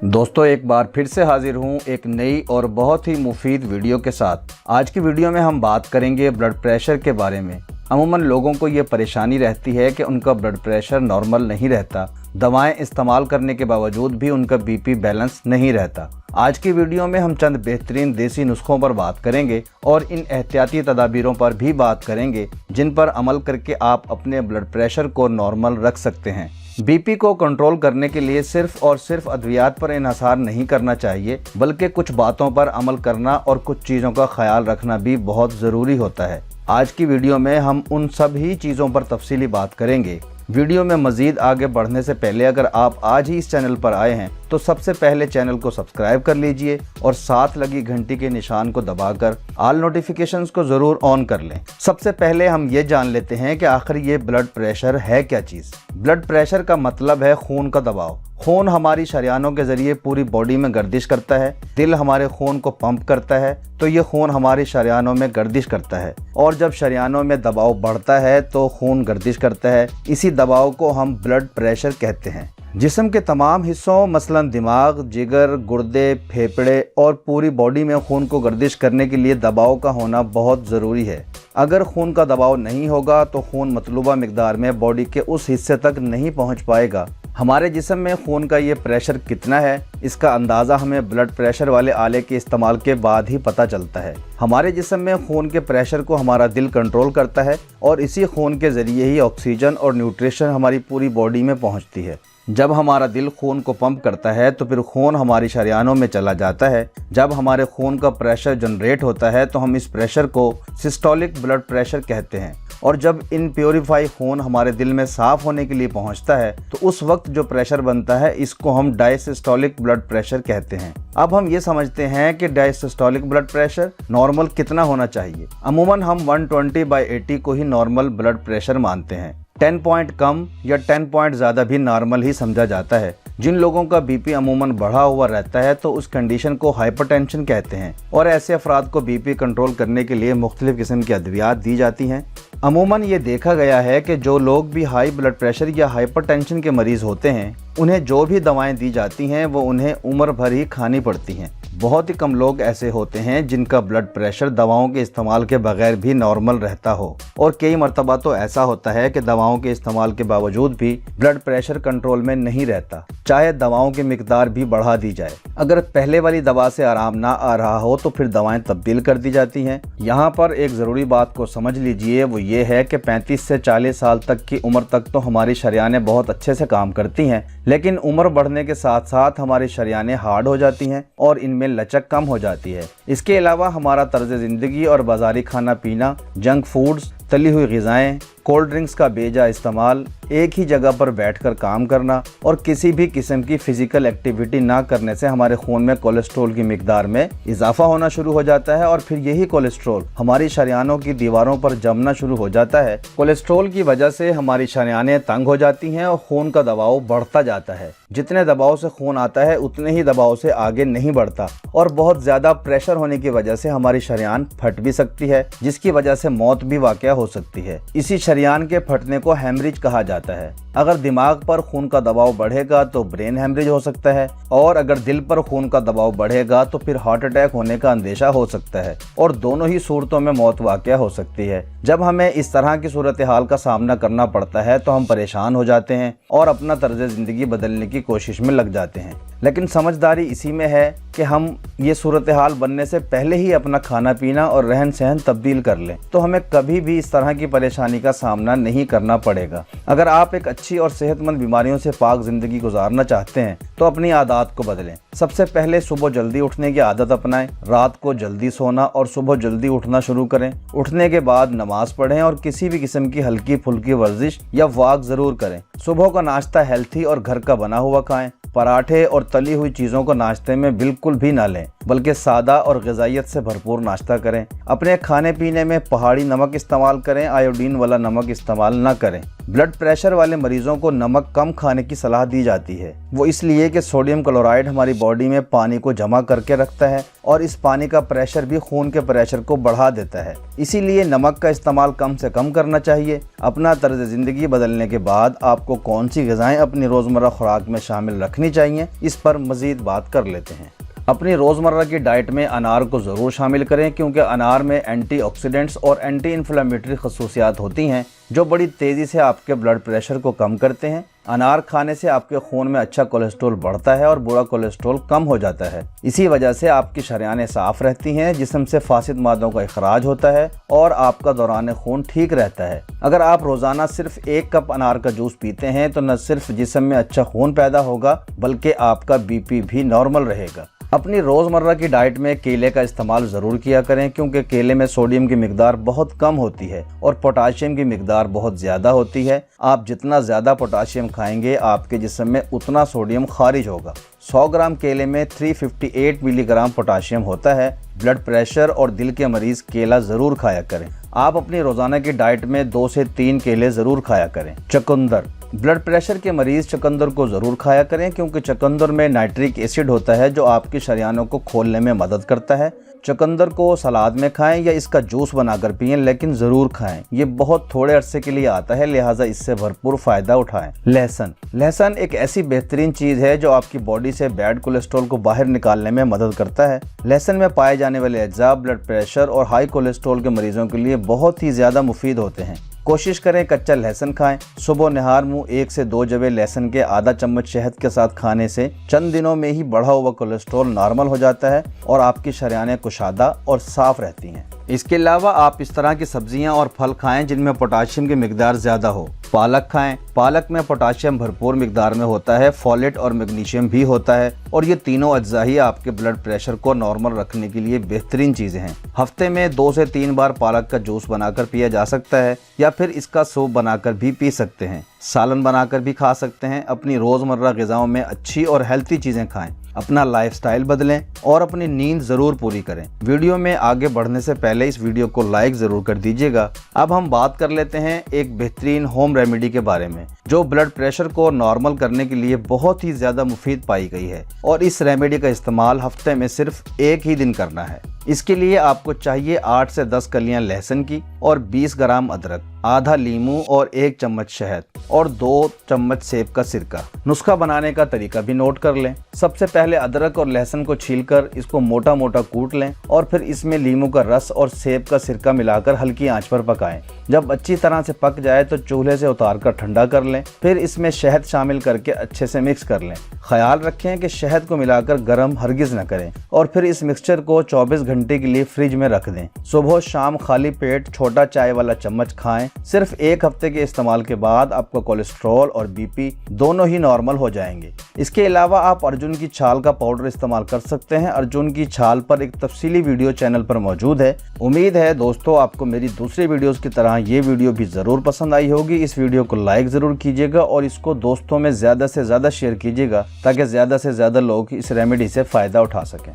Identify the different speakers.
Speaker 1: दोस्तों एक बार फिर से हाजिर हूँ एक नई और बहुत ही मुफीद वीडियो के साथ। आज की वीडियो में हम बात करेंगे ब्लड प्रेशर के बारे में। अमूमन लोगों को ये परेशानी रहती है कि उनका ब्लड प्रेशर नॉर्मल नहीं रहता, दवाएं इस्तेमाल करने के बावजूद भी उनका बीपी बैलेंस नहीं रहता। आज की वीडियो में हम चंद बेहतरीन देसी नुस्खों पर बात करेंगे और इन एहतियाती तदाबीरों पर भी बात करेंगे जिन पर अमल करके आप अपने ब्लड प्रेशर को नॉर्मल रख सकते हैं। बीपी को कंट्रोल करने के लिए सिर्फ और सिर्फ अद्वियात पर इन्हसार नहीं करना चाहिए, बल्कि कुछ बातों पर अमल करना और कुछ चीज़ों का ख्याल रखना भी बहुत ज़रूरी होता है। आज की वीडियो में हम उन सभी चीज़ों पर तफसीली बात करेंगे। वीडियो में मज़ीद आगे बढ़ने से पहले अगर आप आज ही इस चैनल पर आए हैं तो सबसे पहले चैनल को सब्सक्राइब कर लीजिए और साथ लगी घंटी के निशान को दबाकर ऑल नोटिफिकेशंस को ज़रूर ऑन कर लें। सबसे पहले हम ये जान लेते हैं कि आखिर ये ब्लड प्रेशर है क्या चीज़। ब्लड प्रेशर का मतलब है खून का दबाव। खून हमारी शरियानों के ज़रिए पूरी बॉडी में गर्दिश करता है। दिल हमारे खून को पंप करता है तो ये खून हमारी शरियानों में गर्दिश करता है, और जब शरियानों में दबाव बढ़ता है तो खून गर्दिश करता है। इसी दबाव को हम ब्लड प्रेशर कहते हैं। जिस्म के तमाम हिस्सों मसलन दिमाग, जिगर, गुर्दे, फेफड़े और पूरी बॉडी में खून को गर्दिश करने के लिए दबाव का होना बहुत ज़रूरी है। अगर खून का दबाव नहीं होगा तो खून मतलूबा मिकदार में बॉडी के उस हिस्से तक नहीं पहुंच पाएगा। हमारे जिस्म में खून का ये प्रेशर कितना है, इसका अंदाज़ा हमें ब्लड प्रेशर वाले आले के इस्तेमाल के बाद ही पता चलता है। हमारे जिस्म में खून के प्रेशर को हमारा दिल कंट्रोल करता है और इसी खून के ज़रिए ही ऑक्सीजन और न्यूट्रिशन हमारी पूरी बॉडी में पहुंचती है। जब हमारा दिल खून को पंप करता है तो फिर खून हमारी शरियानों में चला जाता है। जब हमारे खून का प्रेशर जनरेट होता है तो हम इस प्रेशर को सिस्टोलिक ब्लड प्रेशर कहते हैं, और जब इन प्योरीफाई खून हमारे दिल में साफ़ होने के लिए पहुंचता है तो उस वक्त जो प्रेशर बनता है इसको हम डायसिस्टोलिक ब्लड प्रेशर कहते हैं। अब हम ये समझते हैं कि डायसिस्टोलिक ब्लड प्रेशर नॉर्मल कितना होना चाहिए। अमूमन हम 120/80 को ही नॉर्मल ब्लड प्रेशर मानते हैं। 10 पॉइंट कम या 10 पॉइंट ज़्यादा भी नॉर्मल ही समझा जाता है। जिन लोगों का बीपी अमूमन बढ़ा हुआ रहता है तो उस कंडीशन को हाइपरटेंशन कहते हैं, और ऐसे अफराद को बीपी कंट्रोल करने के लिए मुख्तलिफ किस्म की अद्वियात दी जाती हैं। अमूमन ये देखा गया है कि जो लोग भी हाई ब्लड प्रेशर या हाइपरटेंशन के मरीज़ होते हैं उन्हें जो भी दवाएं दी जाती हैं वो उन्हें उम्र भर ही खानी पड़ती हैं। बहुत ही कम लोग ऐसे होते हैं जिनका ब्लड प्रेशर दवाओं के इस्तेमाल के बगैर भी नॉर्मल रहता हो, और कई मरतबा तो ऐसा होता है कि दवाओं के इस्तेमाल के बावजूद भी ब्लड प्रेशर कंट्रोल में नहीं रहता, चाहे दवाओं की मिकदार भी बढ़ा दी जाए। अगर पहले वाली दवा से आराम ना आ रहा हो तो फिर दवाएं तब्दील कर दी जाती हैं। यहाँ पर एक ज़रूरी बात को समझ लीजिए, वो ये है कि 35 से 40 साल तक की उम्र तक तो हमारी शरियानें बहुत अच्छे से काम करती हैं, लेकिन उम्र बढ़ने के साथ साथ हमारी शरियानें हार्ड हो जाती हैं और इनमें लचक कम हो जाती है। इसके अलावा हमारा तर्ज ज़िंदगी और बाज़ारी खाना पीना, जंक फूड्स, तली हुई ग़िज़ाएँ, कोल्ड ड्रिंक्स का बेजा इस्तेमाल, एक ही जगह पर बैठकर काम करना और किसी भी किस्म की फ़िज़िकल एक्टिविटी ना करने से हमारे खून में कोलेस्ट्रॉल की मिकदार में इजाफा होना शुरू हो जाता है, और फिर यही कोलेस्ट्रॉल हमारी शरियानों की दीवारों पर जमना शुरू हो जाता है। कोलेस्ट्रॉल की वजह से हमारी शरियानें तंग हो जाती हैं और खून का दबाव बढ़ता जाता है। जितने दबाव से खून आता है उतने ही दबाव से आगे नहीं बढ़ता, और बहुत ज़्यादा प्रेशर होने की वजह से हमारी शरियान फट भी सकती है, जिसकी वजह से मौत भी वाक़या हो सकती है। इसी शरियान के फटने को हेमरेज कहा जाता है। अगर दिमाग पर खून का दबाव बढ़ेगा तो ब्रेन हेमरेज हो सकता है, और अगर दिल पर खून का दबाव बढ़ेगा तो फिर हार्ट अटैक होने का अंदेशा हो सकता है, और दोनों ही सूरतों में मौत वाक़या हो सकती है। जब हमें इस तरह की सूरत हाल का सामना करना पड़ता है तो हम परेशान हो जाते हैं और अपना तर्ज ज़िंदगी बदलने की कोशिश में लग जाते हैं। लेकिन समझदारी इसी में है कि हम ये सूरत हाल बनने से पहले ही अपना खाना पीना और रहन सहन तब्दील कर लें, तो हमें कभी भी इस तरह की परेशानी का सामना नहीं करना पड़ेगा। अगर आप एक अच्छी और सेहतमंद बीमारियों से पाक ज़िंदगी गुजारना चाहते हैं तो अपनी आदत को बदलें। सबसे पहले सुबह जल्दी उठने की आदत अपनाएं, रात को जल्दी सोना और सुबह जल्दी उठना शुरू करें। उठने के बाद नमाज पढ़ें और किसी भी किस्म की हल्की फुल्की वर्जिश या वॉक ज़रूर करें। सुबह का नाश्ता हेल्थी और घर का बना हुआ खाएं। पराठे और तली हुई चीज़ों को नाश्ते में बिल्कुल भी ना लें। बल्कि सादा और ग़िज़ाइयत से भरपूर नाश्ता करें। अपने खाने पीने में पहाड़ी नमक इस्तेमाल करें, आयोडीन वाला नमक इस्तेमाल न करें। ब्लड प्रेशर वाले मरीजों को नमक कम खाने की सलाह दी जाती है, वो इसलिए कि सोडियम क्लोराइड हमारी बॉडी में पानी को जमा करके रखता है और इस पानी का प्रेशर भी खून के प्रेशर को बढ़ा देता है। इसीलिए नमक का इस्तेमाल कम से कम करना चाहिए। अपना तर्ज ज़िंदगी बदलने के बाद आपको कौन सी ग़िज़ाएँ अपनी रोज़मर्रा खुराक में शामिल रखनी चाहिए, इस पर मज़ीद बात कर लेते हैं। अपनी रोज़मर्रा की डाइट में अनार को ज़रूर शामिल करें, क्योंकि अनार में एंटीऑक्सीडेंट्स और एंटी इन्फ्लेमेटरी खसूसियात होती हैं जो बड़ी तेज़ी से आपके ब्लड प्रेशर को कम करते हैं। अनार खाने से आपके खून में अच्छा कोलेस्ट्रॉल बढ़ता है और बुरा कोलेस्ट्रॉल कम हो जाता है। इसी वजह से आपकी शरीयानें साफ़ रहती हैं, जिस्म से फासिद मादों का इखराज होता है और आपका दौरान खून ठीक रहता है। अगर आप रोज़ाना सिर्फ 1 कप अनार का जूस पीते हैं तो न सिर्फ जिस्म में अच्छा खून पैदा होगा बल्कि आपका BP भी नॉर्मल रहेगा। अपनी रोज़मर्रा की डाइट में केले का इस्तेमाल ज़रूर किया करें, क्योंकि केले में सोडियम की मिकदार बहुत कम होती है और पोटाशियम की मिकदार बहुत ज़्यादा होती है। आप जितना ज़्यादा पोटाशियम खाएंगे आपके जिस्म में उतना सोडियम खारिज होगा। 100 ग्राम केले में 358 मिलीग्राम पोटाशियम होता है। ब्लड प्रेशर और दिल के मरीज़ केला ज़रूर खाया करें। आप अपनी रोज़ाना की डाइट में 2 से 3 केले ज़रूर खाया करें। चुकंदर, ब्लड प्रेशर के मरीज़ चुकंदर को ज़रूर खाया करें, क्योंकि चुकंदर में नाइट्रिक एसिड होता है जो आपकी शरीयानों को खोलने में मदद करता है। चुकंदर को सलाद में खाएं या इसका जूस बनाकर पिएं, लेकिन ज़रूर खाएं। ये बहुत थोड़े अरसे के लिए आता है, लिहाजा इससे भरपूर फ़ायदा उठाएं। लहसुन एक ऐसी बेहतरीन चीज़ है जो आपकी बॉडी से बैड कोलेस्ट्रॉल को बाहर निकालने में मदद करता है। लहसुन में पाए जाने वाले अज्जा ब्लड प्रेशर और हाई कोलेस्ट्रॉल के मरीजों के लिए बहुत ही ज़्यादा मुफीद होते हैं। कोशिश करें कच्चा लहसुन खाएं। सुबह निहार मुंह 1 से 2 जवे लहसुन के आधा चम्मच शहद के साथ खाने से चंद दिनों में ही बढ़ा हुआ कोलेस्ट्रॉल नॉर्मल हो जाता है और आपकी शरीयानें कुशादा और साफ रहती हैं। इसके अलावा आप इस तरह की सब्जियां और फल खाएं जिनमें पोटाशियम की मिकदार ज़्यादा हो। पालक खाएं। पालक में पोटाशियम भरपूर मिकदार में होता है, फोलेट और मैग्नीशियम भी होता है और ये तीनों अज्जा ही आपके ब्लड प्रेशर को नॉर्मल रखने के लिए बेहतरीन चीज़ें हैं। हफ्ते में 2 से 3 बार पालक का जूस बनाकर पिया जा सकता है या फिर इसका सूप बनाकर भी पी सकते हैं। सालन बनाकर भी खा सकते हैं। अपनी रोज़मर्रा ग़िज़ाओं में अच्छी और हेल्थी चीज़ें खाएं। अपना लाइफस्टाइल बदलें और अपनी नींद ज़रूर पूरी करें। वीडियो में आगे बढ़ने से पहले इस वीडियो को लाइक ज़रूर कर दीजिएगा। अब हम बात कर लेते हैं एक बेहतरीन होम रेमेडी के बारे में जो ब्लड प्रेशर को नॉर्मल करने के लिए बहुत ही ज़्यादा मुफीद पाई गई है और इस रेमेडी का इस्तेमाल हफ्ते में सिर्फ 1 ही दिन करना है। इसके लिए आपको चाहिए 8 से 10 कलियां लहसुन की और 20 ग्राम अदरक, आधा लीमू और 1 चम्मच शहद और 2 चम्मच सेब का सिरका। नुस्खा बनाने का तरीका भी नोट कर लें। सबसे पहले अदरक और लहसुन को छीलकर इसको मोटा मोटा कूट लें और फिर इसमें लीमू का रस और सेब का सिरका मिलाकर हल्की आंच पर पकाएं। जब अच्छी तरह से पक जाए तो चूल्हे से उतार कर ठंडा कर लें। फिर इसमें शहद शामिल करके अच्छे से मिक्स कर लें। ख्याल रखें कि शहद को मिलाकर गर्म हरगिज़ न करें और फिर इस मिक्सचर को 24 घंटे के लिए फ्रिज में रख दें। सुबह शाम खाली पेट छोटा चाय वाला चम्मच खाएं। सिर्फ 1 हफ्ते के इस्तेमाल के बाद आपका कोलेस्ट्रॉल और BP दोनों ही नॉर्मल हो जाएंगे। इसके अलावा आप अर्जुन की छाल का पाउडर इस्तेमाल कर सकते हैं। अर्जुन की छाल पर एक तफसीली वीडियो चैनल पर मौजूद है। उम्मीद है दोस्तों आपको मेरी दूसरी वीडियोस की तरह ये वीडियो भी ज़रूर पसंद आई होगी। इस वीडियो को लाइक ज़रूर कीजिएगा और इसको दोस्तों में ज़्यादा से ज़्यादा शेयर कीजिएगा ताकि ज़्यादा से ज़्यादा लोग इस रेमेडी से फ़ायदा उठा सकें।